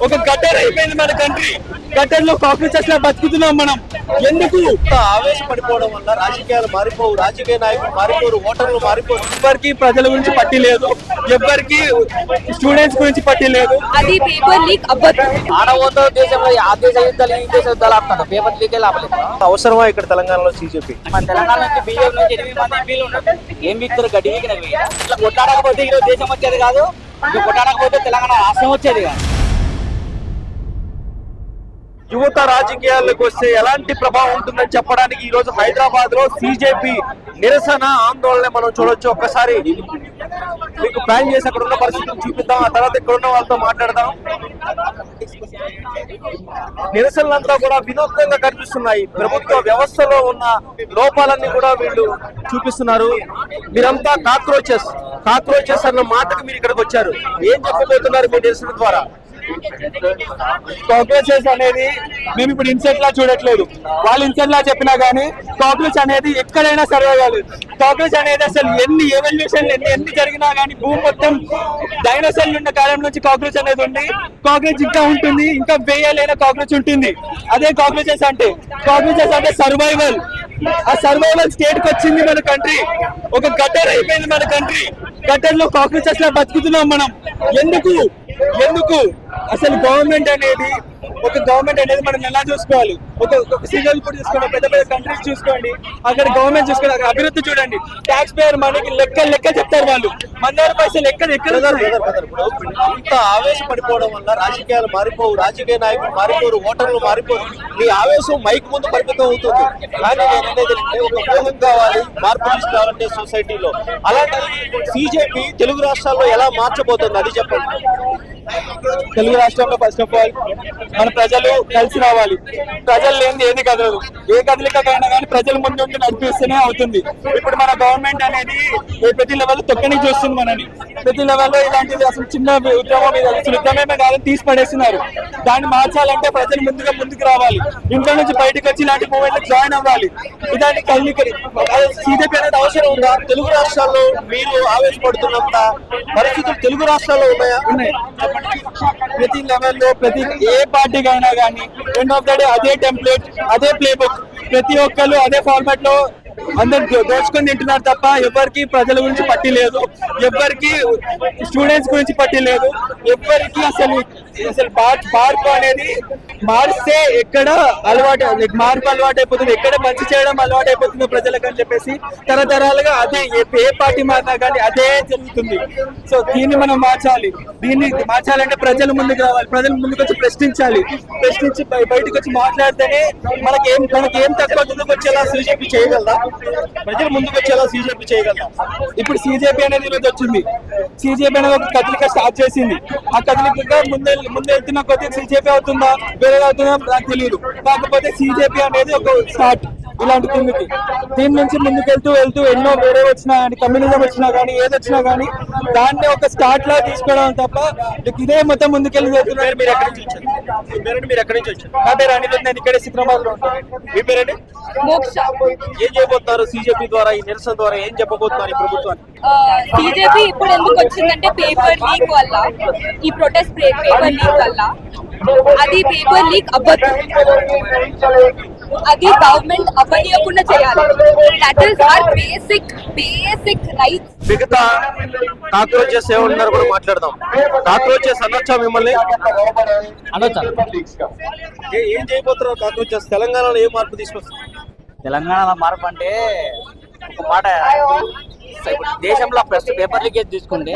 ఒక గటర్ అయిపోయింది మన కంట్రీ. గటర్ లో కాక్రోచెస్ లా బతుకుతున్నాం మనం. ఎందుకు ఆవేశపడిపోవడం వల్ల రాజకీయాలు మారిపోవు, రాజకీయ నాయకులు మారిపోరు, ఓటర్లు మారిపోరు. ఎవ్వరికి ప్రజల గురించి పట్టి లేదు, ఎవ్వరికి స్టూడెంట్స్ గురించి పట్టి లేదు. అది పేపర్ లీక్ అవ్వదు. ఆడబోతో దేశంలో ఆ దేశ యుద్ధాలు ఈ దేశ యుద్ధాలు ఆపుతాడు. పేపర్ లీకే లాభలేదు. అవసరమా ఇక్కడ తెలంగాణలో సీజేపీ? మన తెలంగాణ నుంచి బీజేపీ నుంచి 8 మంది ఎంపీలు ఉన్నారు. ఏం వీక్తారు? గడ్డి వీకినవి. ఇట్లా కొట్టాడకపోతే ఈరోజు దేశం వచ్చేది కాదు, ఇంకా కొట్టాడకపోతే తెలంగాణ రాష్ట్రం వచ్చేది కాదు. యువత రాజకీయాల్లోకి వస్తే ఎలాంటి ప్రభావం ఉంటుందని చెప్పడానికి ఈ రోజు హైదరాబాద్ లో సీజేపీ నిరసన ఆందోళన మనం చూడొచ్చు. ఒక్కసారి మీకు ప్లాన్ చేసి అక్కడ ఉన్న పరిస్థితులు చూపిద్దాం, ఆ తర్వాత ఇక్కడ ఉన్న వాళ్ళతో మాట్లాడదాం. నిరసనలంతా కూడా వినూత్నంగా కనిపిస్తున్నాయి. ప్రభుత్వ వ్యవస్థలో ఉన్న లోపాలన్నీ కూడా వీళ్ళు చూపిస్తున్నారు. మీరంతా కాక్రోచెస్ అన్న మాటకు మీరు ఇక్కడికి వచ్చారు. ఏం చెప్పబోతున్నారు మీ నిరసన ద్వారా? కాక్రోచెస్ అనేది మేము ఇప్పుడు ఇన్సెక్ట్ లా చూడట్లేదు. వాళ్ళు ఇన్సెక్ట్ లా చెప్పినా గానీ కాక్రోచ్ అనేది ఎక్కడైనా సర్వే కాలేదు. కాక్రోచ్ అనేది అసలు ఎన్ని ఎవల్యూషన్ ఎన్ని జరిగినా గానీ భూమి మొత్తం డైనోసార్లు ఉన్న కాలం నుంచి కాక్రోచ్ అనేది ఉంది. కాక్రోచ్ ఇంకా ఉంటుంది, ఇంకా వేయలేని కాక్రోచ్ ఉంటుంది. అదే కాక్రోచెస్ అంటే సర్వైవల్. ఆ సర్వైవల్ స్టేట్ కి వచ్చింది మన కంట్రీ. ఒక గటర్ అయిపోయింది మన కంట్రీ. గటర్ లో కాక్రోచెస్ లా బతుకుతున్నాం మనం. ఎందుకు అసలు గవర్నమెంట్ అనేది మనం ఎలా చూసుకోవాలి? ఒక సింగపూర్ చూసుకోండి, పెద్ద పెద్ద కంట్రీస్ చూసుకోండి, అక్కడ గవర్నమెంట్ చూసుకోండి, అక్కడ అభివృద్ధి చూడండి. ట్యాక్స్ పేయర్ మనకి లెక్క చెప్తారు వాళ్ళు. 100 పైసలు ఎక్కడ ఇంత ఆవేశపడిపోవడం వల్ల రాజకీయాలు మారిపోవు, రాజకీయ నాయకులు మారిపోరు, ఓటర్లు మారిపోరు. మీ ఆవేశం మైక్ ముందు పరిమితం అవుతుంది. కానీ నేను అనేది ఒక వ్యూహం కావాలి, మార్పు తీసుకురావాలంటే సొసైటీలో. అలాంటి సీజేపీ తెలుగు రాష్ట్రాల్లో ఎలా మార్చబోతుంది అది చెప్పండి. తెలుగు రాష్ట్రంలో ఫస్ట్ ఆఫ్ ఆల్ మన ప్రజలు కలిసి రావాలి. ప్రజలు లేనిది ఏది కదలదు. ఏ కదలికైనా కానీ ప్రజల ముందు ఉండి నడిపిస్తూనే అవుతుంది. ఇప్పుడు మన గవర్నమెంట్ అనేది ప్రతి లెవెల్ తొక్కని చూస్తుంది మనని. ప్రతి లెవెల్లో ఇలాంటిది అసలు చిన్న ఉద్యమం మీద అసలు ఉద్యమమే కాదని తీసి పడేస్తున్నారు. దాన్ని మార్చాలంటే ప్రజలు ముందుకు రావాలి. ఇంట్లో నుంచి బయటకు వచ్చి ఇలాంటి మూమెంట్ జాయిన్ అవ్వాలి. ఇలాంటి సీజేపీ అనేది అవసరం ఉందా? తెలుగు రాష్ట్రాల్లో మీరు ఆవేశపడుతున్నంత పరిస్థితులు తెలుగు రాష్ట్రాల్లో ఉన్నాయి. ప్రతి లెవెల్లో ప్రతి ఏ పార్టీకి అయినా కానీ ఎండ్ ఆఫ్ ద డే అదే టెంప్లెట్, అదే ప్లే బుక్. ప్రతి ఒక్కరు అదే ఫార్మాట్ లో అందరు దోచుకొని తింటున్నారు తప్ప ఎవరికి ప్రజల గురించి పట్టి లేదు, ఎవరికి స్టూడెంట్స్ గురించి పట్టి లేదు, ఎవరికి అసలు మార్పు అనేది మారిస్తే ఎక్కడ మార్పు అలవాటు అయిపోతుంది, ఎక్కడ మంచి చేయడం అలవాటు అయిపోతుందో ప్రజలకు అని చెప్పేసి తరతరాలుగా అదే ఏ పార్టీ మారినా కానీ అదే జరుగుతుంది. సో దీన్ని మనం మార్చాలి. దీన్ని మార్చాలంటే ప్రజలు ముందుకు రావాలి. ప్రజలు ముందుకు వచ్చి ప్రశ్నించి బయటకు వచ్చి మాట్లాడితేనే మనకేం తక్కువ ముందుకు వచ్చేలా సీజేపీ చేయగలదా? ప్రజలు ముందుకు వచ్చేలా సీజేపీ చేయగలదా? ఇప్పుడు సీజేపీ అనేది ఈరోజు వచ్చింది. సీజేపీ అనేది ఒక కదలిక స్టార్ట్ చేసింది. ఆ కదలికగా ముందు వెళ్తున్న కొద్దిగా సీజేపీ అవుతుందా వేరే అవుతుందా నాకు తెలియదు. కాకపోతే సీజేపీ అనేది ఒక స్టార్ట్ ఇలాంటి కిందకి. దీని నుంచి ముందుకెళ్తూ ఎన్నో వేరే వచ్చినా కానీ కమ్యూనిజం వచ్చినా కానీ ఏది వచ్చినా కానీ దాన్ని ఒక స్టార్ట్ లా తీసుకోవడం తప్ప ఇదే మొత్తం ముందుకెళ్ళి వెళ్తున్నారు. మీరు ఎక్కడి నుంచి వచ్చారు? మీరు ఎక్కడి నుంచి వచ్చారు? నా పేరు అనిల్. నేను ఇక్కడే సికింద్రాబాద్ లో ఉంటాను. మీ పేరండి? మోక్ష. ఏం చేయబోతున్నారు సీజేపీ ద్వారా, ఈ నిరసన ద్వారా ఏం చెప్పబోతున్నారు ఈ ప్రభుత్వానికి? సీజేపీ ఇప్పుడు ఎందుకు వచ్చిందంటే పేపర్ లీక్ వల్ల, ఈ ప్రొటెస్ట్ పేపర్ లీక్ వల్ల. అది పేపర్ లీక్ అవ్వదు. అది గవర్నమెంట్ అవ్వనీయకుండా చేయాలి. That is our basic rights. మిగతా కాక్రోచెస్ ఏమన్నారు కూడా మాట్లాడదాం. కాక్రోచెస్ అనొచ్చా మిమ్మల్ని? అనొచ్చా? ఏం చేయబోతున్నారు కాక్రోచెస్? తెలంగాణలో ఏ మార్పు తీసుకొస్తారు? తెలంగాణ మార్పు అంటే ఒక మాట, దేశంలో ఫస్ట్ పేపర్ లీకేజ్ తీసుకుంటే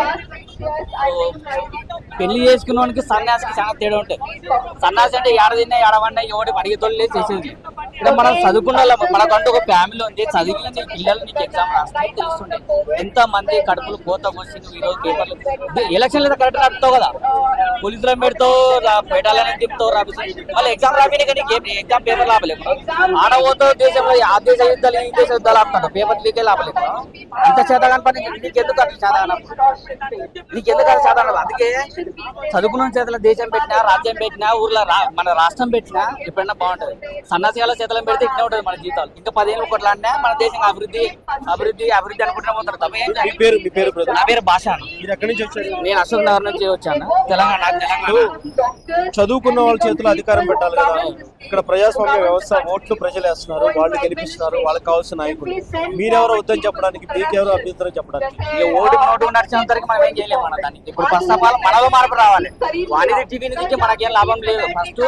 పెళ్లి చేసుకున్నవానికి సన్యాసికి చాలా తేడా ఉంటాయి. సన్యాసి అంటే ఏడదిన్నా ఏడవన్నా ఎవడి అడిగేతోళ్ళే చేసేది. ఇక్కడ మనం చదువుకున్న మనకంటూ ఒక ఫ్యామిలీ ఉంది, చదివి నీ పిల్లలు నీకు ఎగ్జామ్ రాస్తే తెలుస్తుండే ఎంత మంది కడుపులు కోత వచ్చి నువ్వు ఈరోజు పేపర్లు ఎలక్షన్ లేదా కరెక్ట్ నడుపుతావు కదా, పోలీసులను పెడతావు, పెట్టాలని తిప్పుతావు, రాపిస్తావు. మళ్ళీ ఎగ్జామ్ రాపినే కానీ ఎగ్జామ్ పేపర్ లాపలేము. ఆడబోతో దేశంలో ఆ దేశ యుద్ధాలు ఈ దేశ యుద్ధాలు ఆపుతాడు. పేపర్ లీకే లాపలేము. ఇంత చేతగాని పని నీకెందుకు అట్లా చేతగానం? నీకెందుకు అది చేతగానం? అందుకే చదువుకున్న చేతల దేశం పెట్టినా, రాజ్యం పెట్టినా, ఊర్లో మన రాష్ట్రం పెట్టినా ఎప్పుడైనా బాగుంటది. సన్నాసిగాల చేత చేతులను పెడితే ఇట్లా ఉంటుంది మన జీతాలు. ఇంకా 10 ఏళ్ళు కొట్లాడినా మన దేశం అభివృద్ధి అభివృద్ధి అభివృద్ధి అనుకుంటూ పోతారు తప్ప ఏం మీ పేరు బ్రదర్? నా పేరు భాష. మీరు ఎక్కడి నుంచి వచ్చారు? నేను అశోక్ నగర్ నుంచి వచ్చాను, తెలంగాణ. చదువుకున్న వాళ్ళ చేతిలో అధికారం పెట్టాలి కదా. ఇక్కడ ప్రజాస్వామ్య వ్యవస్థ, ఓట్లు ప్రజలు వేస్తున్నారు, వాళ్ళు గెలిపిస్తున్నారు, వాళ్ళకి కావాల్సిన నాయకులు. మీరెవరో వద్దని చెప్పడానికి, మీకెవరో అభ్యంతరం చెప్పడానికి. ఇక ఓటుకు నోటు నడిచేంత వరకు మనం ఏం చేయలేము మన దాన్ని. ఇప్పుడు ఫస్ట్ ఆఫ్ ఆల్ మనలో మార్పు రావాలి. వాణిజ్య టీవీ నుంచి మనకేం లాభం లేదు. ఫస్ట్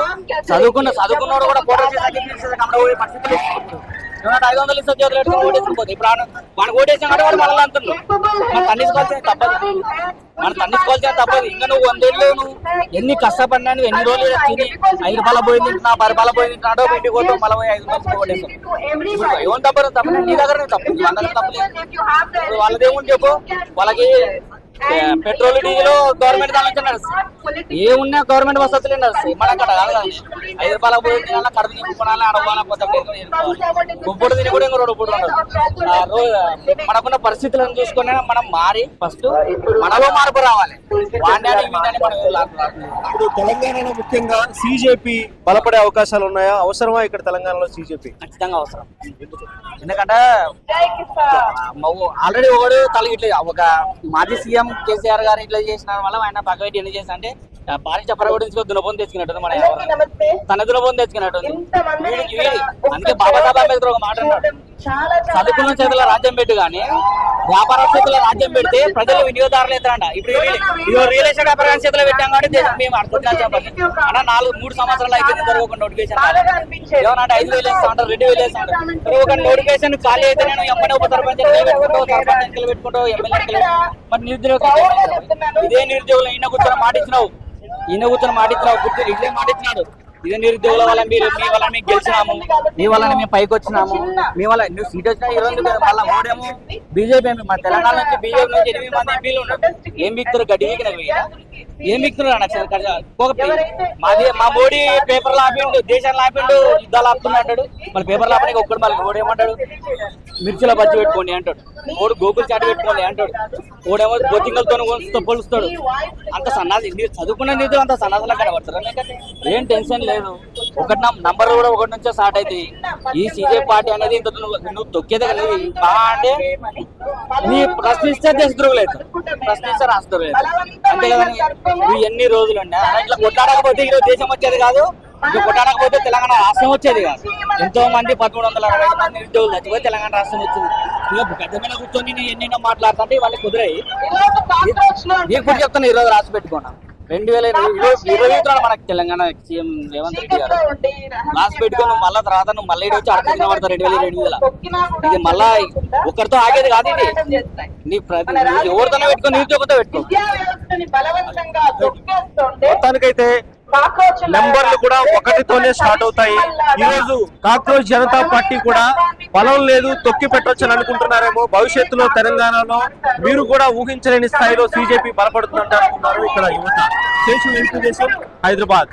చదువుకున్నోడు కూడా ఫోటో చేసి పోయే పరిస్థితి లేదు. 500 ఇస్తే చేతులు పెట్టుకుని ఓటేసుకుపోతే ఇప్పుడు వాడికి ఓటేసాం అంటే వాడు మనల్ని అంటున్నాడు. మనం తన్నిసుకోవాల్సిన తప్పదు. ఇంకా నువ్వు 100 ఏళ్ళు నువ్వు ఎన్ని కష్టపడినా, నువ్వు ఎన్ని రోజులు తిని 5 రూపాయల పోయి తింటున్నా, 10 రూపాయల పోయి తింటున్నాడో ఇంటికి పోతావు, మళ్ళీ పోయి 5 రూపాయలు ఓటేస్తాం. ఇప్పుడు ఏం తప్పదు నీ దగ్గర తప్పు, అందరికీ తప్పలేదు. వాళ్ళదేముంది చెప్పు, వాళ్ళకి పెట్రోల్ డీజిల్ గవర్నమెంట్ దాని నుంచి నడుస్తుంది. ఏమున్నా గవర్నమెంట్ వసతులే నడుస్తాయి. మన అక్కడ కాదు కానీ 5 రూపాయల పోయి తినాలా, కడుపు నింపుకోవాలా, అడవాలా, ఉప్పుడు తిని కూడా ఇంకో 2 ఉప్పుడు ఉండదు. మనకున్న పరిస్థితులను చూసుకునే మనం మారి ఫస్ట్ మనలో మార్పు రావాలి. వాణ్యాన్ని మనం ఇప్పుడు తెలంగాణలో ముఖ్యంగా సిజేపీ బలపడే అవకాశాలు ఉన్నాయా? అవసరమా ఇక్కడ తెలంగాణలో సిజేపీ? ఖచ్చితంగా అవసరం. ఎందుకంటే ఆల్రెడీ ఒకడు తలగిట్లేదు. ఒక మాజీ సీఎం కేసీఆర్ గారు ఇట్లా చేసిన వల్ల ఆయన పక్కన ఎన్ని చేసిన అంటే భారీ చప్పరగొడించుకో దునబోని తెచ్చుకున్నట్టు మన తన దునబోని తెచ్చుకున్నట్టు వీడికి అందుకే బాబాసాహెబ్ అంబేద్కర్ ఒక మాట అన్నాడు, చదువుకున్న చేతుల రాజ్యం పెట్టు కానీ వ్యాపార చేతుల రాజ్యం పెడితే ప్రజలు వినియోగదారులు ఎత్తారంట. ఇప్పుడు రియల్ ఎస్టేట్ వ్యాపార చేతులు పెట్టాం కాబట్టి దేశం మేము అడుగుతున్నా చెప్పండి అన్న. 3 సంవత్సరాలు అయిపోయింది ఇంతవరకు ఒక నోటిఫికేషన్ ఏమన్నా 5,000 వేస్తా ఉంటారు, 2,000 వేస్తా ఉంటారు. ఒక నోటిఫికేషన్ ఖాళీ అయితే నేను ఎమ్మెల్యే ఉప సర్పంచ్ పెట్టుకుంటావు, సర్పంచ్ ఎన్నికలు పెట్టుకుంటావు, ఎమ్మెల్యే మరి నిరుద్యోగం ఇదే నిరుద్యోగులు ఈయన కూర్చొని మాటిచ్చినావు, ఇదే మాటిచ్చినాడు. ఇదే నిరుద్యోగుల వల్ల మీ వల్ల మేము గెలిచినాము, మీ వల్ల మేము పైకి వచ్చినాము, మీ వల్ల నువ్వు సీట్ వచ్చినా 20 మళ్ళీ ఓడేమో బీజేపీ. మా తెలంగాణ నుంచి బీజేపీ నుంచి 8 మంది ఎంపీలు ఉన్నారు. ఏం బిక్తున్నారు? గడ్డి ఏం బిక్తున్నారు మా మోడీ పేపర్లు ఆపిండు, దేశాన్ని ఆపిండు, యుద్ధాలు ఆపుతున్నట్టాడు. మళ్ళీ పేపర్లు ఆపడానికి ఒక్కడు మళ్ళీ ఓడేమంటాడు, మిర్చిల బజ్జి పెట్టుకోండి అంటాడు, ఓడు గోకులు చాటు పెట్టుకోండి అంటాడు, ఓడేమో బొత్తింగలతో పోలుస్తాడు. అంత సన్నాసి చదువుకున్న నిధులు అంత సన్నాసులా కనబడతారు. ఏం టెన్షన్ లేదు. ఒకటి నంబర్ కూడా 1 నుంచే స్టార్ట్ అవుతుంది. ఈ సీజే పార్టీ అనేది ఇంత నువ్వు తొక్కేదే కదా అంటే నీ ప్రశ్నిస్తే దేశద్రోహులు అవుతారు, ప్రశ్నిస్తే రాష్ట్రద్రోహులు అవుతారు. అంతే కదని నువ్వు ఎన్ని రోజులు ఉన్నా ఇట్లా కొట్టాడకపోతే ఈరోజు దేశం వచ్చేది కాదు, ఇంకా కొట్టాడకపోతే తెలంగాణ రాష్ట్రం వచ్చేది కాదు. ఎంతో మంది 1360 మంది నిరుద్యోగులు చచ్చిపోయి తెలంగాణ రాష్ట్రం వచ్చింది. ఇక గడ్డ మీద కూర్చొని నేను ఎన్నెన్నో మాట్లాడుతుంటే వాళ్ళకి కుదిరాయి. నీకు కూడా చెప్తాను, ఈరోజు రాసి పెట్టుకున్నా 2023 మనకి తెలంగాణ సీఎం రేవంత్ రెడ్డి గారు రాసి పెట్టుకుని మళ్ళా తర్వాత నువ్వు మళ్ళీ వచ్చి అర్థం పడతావు 2022 ఇది మళ్ళా ఒకరితో ఆగేది కాదు. ఇది నీ ఎవరితోనే పెట్టుకో, నిరుద్యోగంతో పెట్టుకో. మొత్తానికైతే నెంబర్లు కూడా 1తోనే స్టార్ట్ అవుతాయి. ఈ రోజు కాక్రోచ్ జనతా పార్టీ కూడా బలం లేదు, తొక్కి పెట్టొచ్చని అనుకుంటున్నారేమో. భవిష్యత్తులో తెలంగాణలో మీరు కూడా ఊహించలేని స్థాయిలో సిజేపీ బలపడుతుందంటే అనుకున్నారు ఇక్కడ యువత. శేషు వెంకటేశం, హైదరాబాద్.